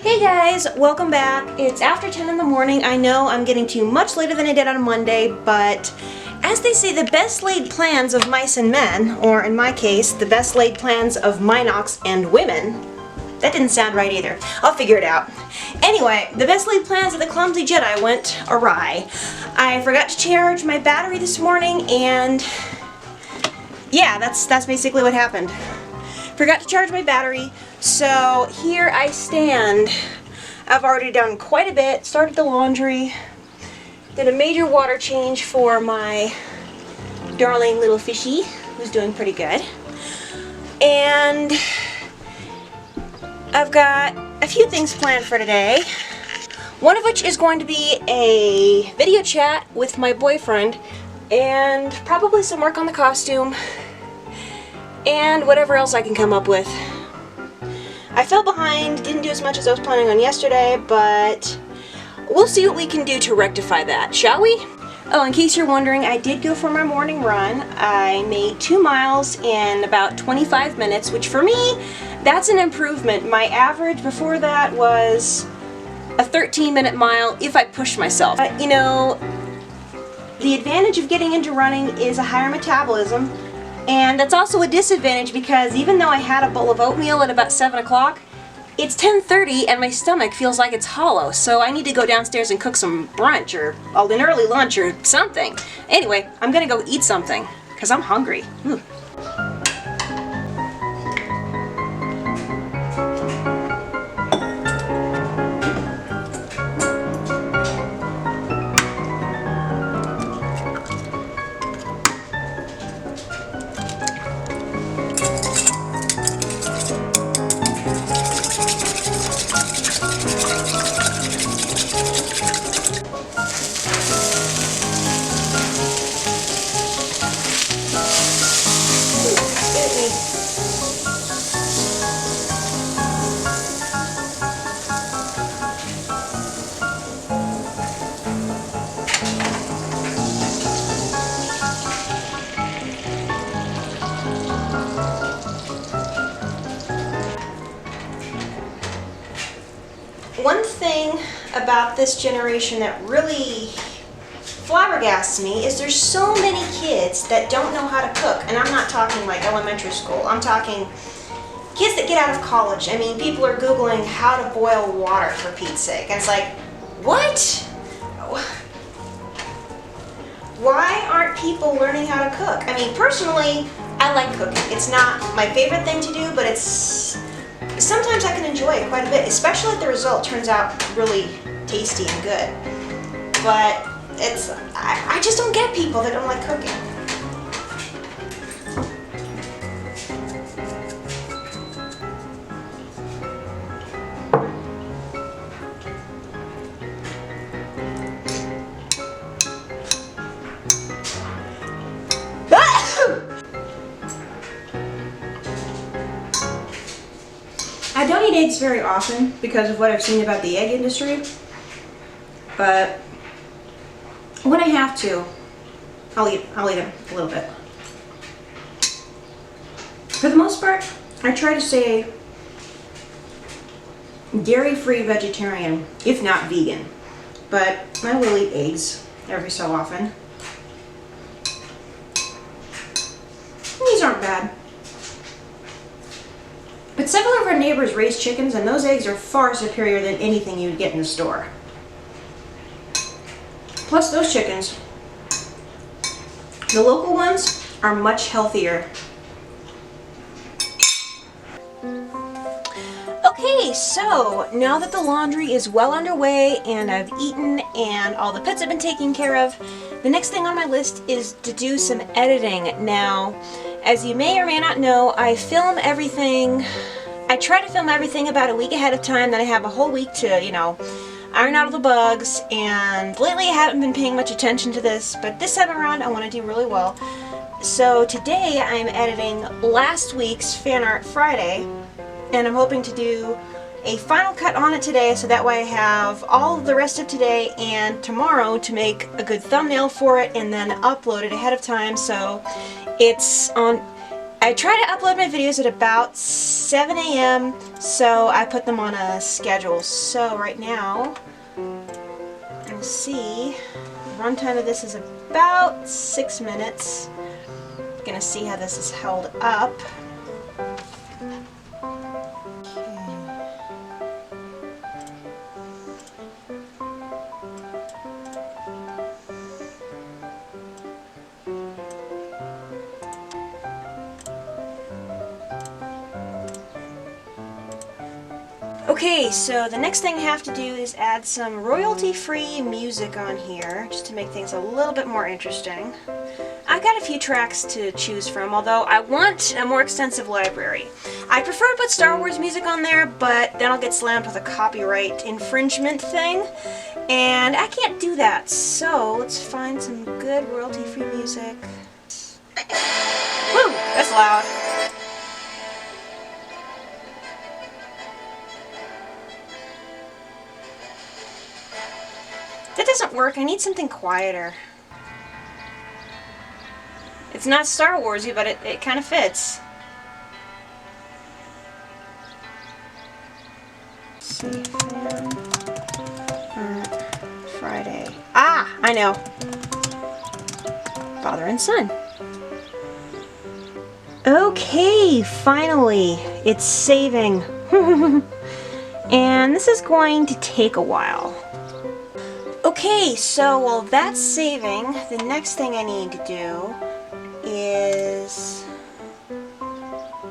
Hey guys, welcome back. It's after 10 in the morning. I know I'm getting to you much later than I did on Monday, but as they say, the best laid plans of mice and men, or in my case, the best laid plans of Minox and women. That didn't sound right either. I'll figure it out. Anyway, the best laid plans of the Clumsy Jedi went awry. I forgot to charge my battery this morning, and yeah, that's basically what happened. Forgot to charge my battery, so here I stand. I've already done quite a bit, started the laundry, did a major water change for my darling little fishy, who's doing pretty good. And I've got a few things planned for today. One of which is going to be a video chat with my boyfriend, and probably some work on the costume, and whatever else I can come up with. I fell behind, didn't do as much as I was planning on yesterday, but we'll see what we can do to rectify that, shall we? Oh, in case you're wondering, I did go for my morning run. I made 2 miles in about 25 minutes, which for me, that's an improvement. My average before that was a 13-minute mile if I pushed myself. You know, the advantage of getting into running is a higher metabolism. And that's also a disadvantage because even though I had a bowl of oatmeal at about 7 o'clock, it's 10:30 and my stomach feels like it's hollow, so I need to go downstairs and cook some brunch or an early lunch or something. Anyway, I'm gonna go eat something because I'm hungry. Ooh. One thing about this generation that really flabbergasts me is there's so many kids that don't know how to cook. And I'm not talking like elementary school. I'm talking kids that get out of college. I mean, people are Googling how to boil water, for Pete's sake. And it's like, what? Why aren't people learning how to cook? I mean, personally, I like cooking. It's not my favorite thing to do, but it's sometimes I can enjoy it quite a bit, especially if the result turns out really tasty and good. But I just don't get people that don't like cooking. I don't eat eggs very often because of what I've seen about the egg industry, but when I have to, I'll eat them a little bit. For the most part, I try to stay dairy-free vegetarian, if not vegan, but I will eat eggs every so often. These aren't bad. But several of our neighbors raise chickens, and those eggs are far superior than anything you'd get in the store. Plus, those chickens, the local ones, are much healthier. Okay, so now that the laundry is well underway and I've eaten and all the pets have been taken care of, the next thing on my list is to do some editing. Now, as you may or may not know, I try to film everything about a week ahead of time, then I have a whole week to, iron out all the bugs, and lately I haven't been paying much attention to this, but this time around I want to do really well. So today I'm editing last week's Fan Art Friday, and I'm hoping to do a final cut on it today, so that way I have all of the rest of today and tomorrow to make a good thumbnail for it and then upload it ahead of time. So it's on. I try to upload my videos at about 7 a.m. so I put them on a schedule. So right now, we'll see. The runtime of this is about 6 minutes. Gonna see how this is held up. Okay, so the next thing I have to do is add some royalty-free music on here, just to make things a little bit more interesting. I've got a few tracks to choose from, although I want a more extensive library. I prefer to put Star Wars music on there, but then I'll get slammed with a copyright infringement thing, and I can't do that, so let's find some good royalty-free music. Woo! That's loud. That doesn't work. I need something quieter. It's not Star Warsy, but it kind of fits. Friday. Ah, I know. Father and son. Okay, finally, it's saving. And this is going to take a while. Okay, so while that's saving, the next thing I need to do is...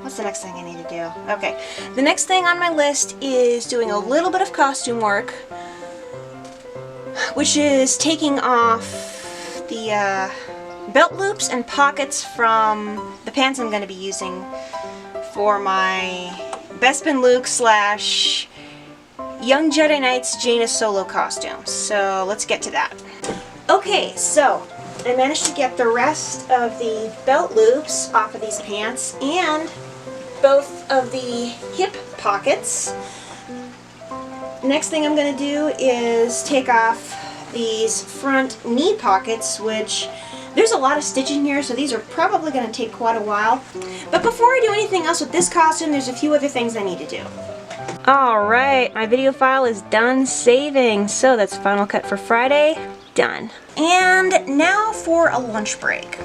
What's the next thing I need to do? Okay, the next thing on my list is doing a little bit of costume work, which is taking off the belt loops and pockets from the pants I'm going to be using for my Bespin Luke / Young Jedi Knight's Jaina Solo costume. So let's get to that. Okay, so I managed to get the rest of the belt loops off of these pants and both of the hip pockets. Next thing I'm going to do is take off these front knee pockets, which there's a lot of stitching here, so these are probably going to take quite a while. But before I do anything else with this costume, there's a few other things I need to do. Alright, my video file is done saving, so that's Final Cut for Friday, done. And now for a lunch break.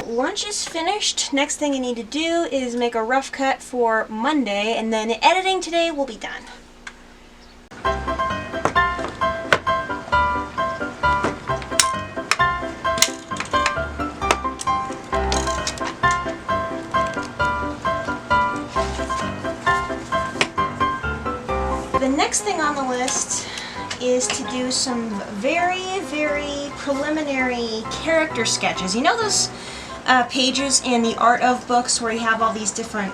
Lunch is finished. Next thing I need to do is make a rough cut for Monday, and then editing today will be done. The next thing on the list is to do some very, very preliminary character sketches. You know those pages in the Art of books where you have all these different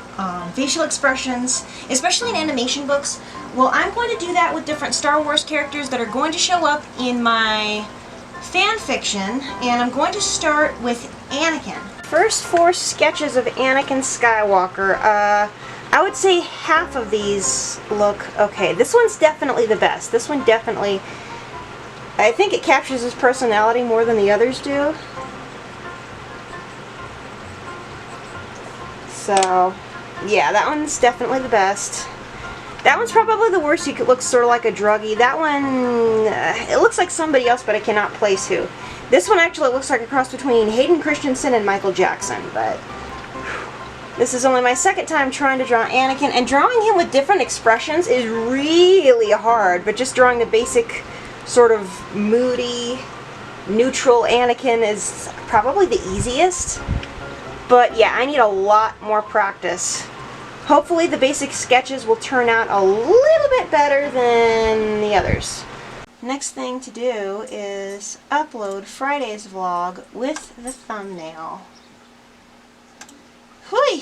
facial expressions, especially in animation books? Well, I'm going to do that with different Star Wars characters that are going to show up in my fan fiction, and I'm going to start with Anakin. First 4 sketches of Anakin Skywalker. I would say half of these look okay. This one's definitely the best. This one definitely, I think it captures his personality more than the others do. So, yeah, that one's definitely the best. That one's probably the worst. It looks sort of like a druggie. That one, it looks like somebody else, but I cannot place who. This one actually looks like a cross between Hayden Christensen and Michael Jackson, but this is only my second time trying to draw Anakin, and drawing him with different expressions is really hard, but just drawing the basic sort of moody, neutral Anakin is probably the easiest. But yeah, I need a lot more practice. Hopefully the basic sketches will turn out a little bit better than the others. Next thing to do is upload Friday's vlog with the thumbnail. Hui!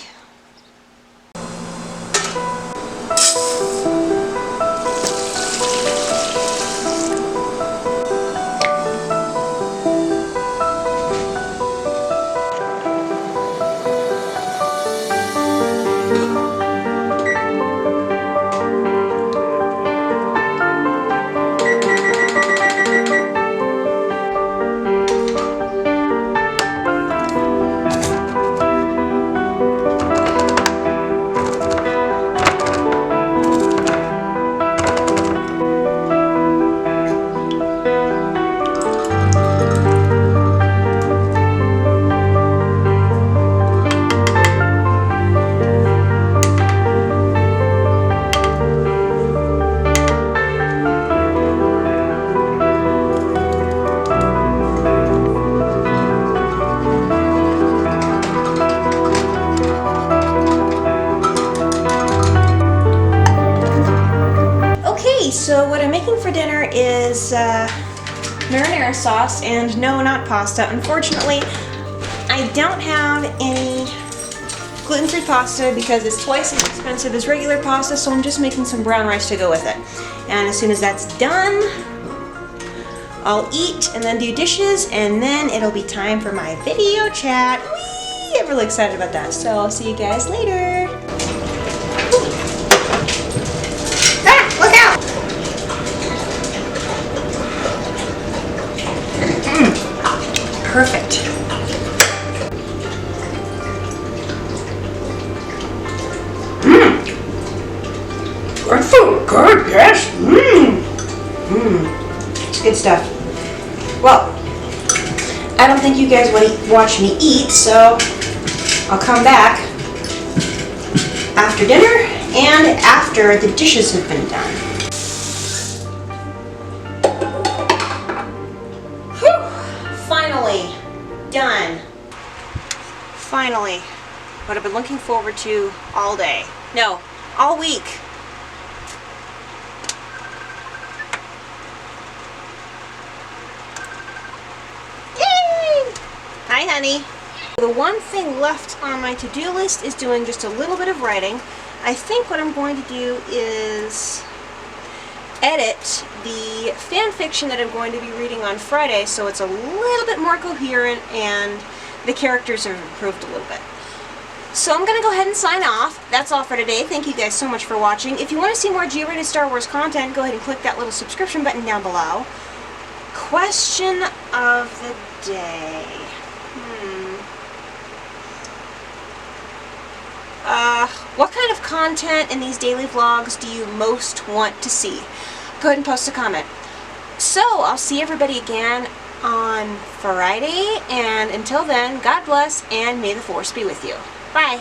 So what I'm making for dinner is marinara sauce, and no, not pasta. Unfortunately, I don't have any gluten-free pasta because it's twice as expensive as regular pasta, so I'm just making some brown rice to go with it. And as soon as that's done, I'll eat and then do dishes, and then it'll be time for my video chat. Whee! I'm really excited about that, so I'll see you guys later. Ah, look out! Perfect. Good food, good, yes. Good stuff. Well, I don't think you guys want to watch me eat, so I'll come back after dinner and after the dishes have been done. Finally done. Finally. What I've been looking forward to all day. No, all week. Yay! Hi, honey. The one thing left on my to-do list is doing just a little bit of writing. I think what I'm going to do is edit the fan fiction that I'm going to be reading on Friday so it's a little bit more coherent and the characters have improved a little bit. So I'm going to go ahead and sign off. That's all for today. Thank you guys so much for watching. If you want to see more G-rated Star Wars content, go ahead and click that little subscription button down below. Question of the day. What kind of content in these daily vlogs do you most want to see? Go ahead and post a comment. So, I'll see everybody again on Friday, and until then, God bless, and may the Force be with you. Bye!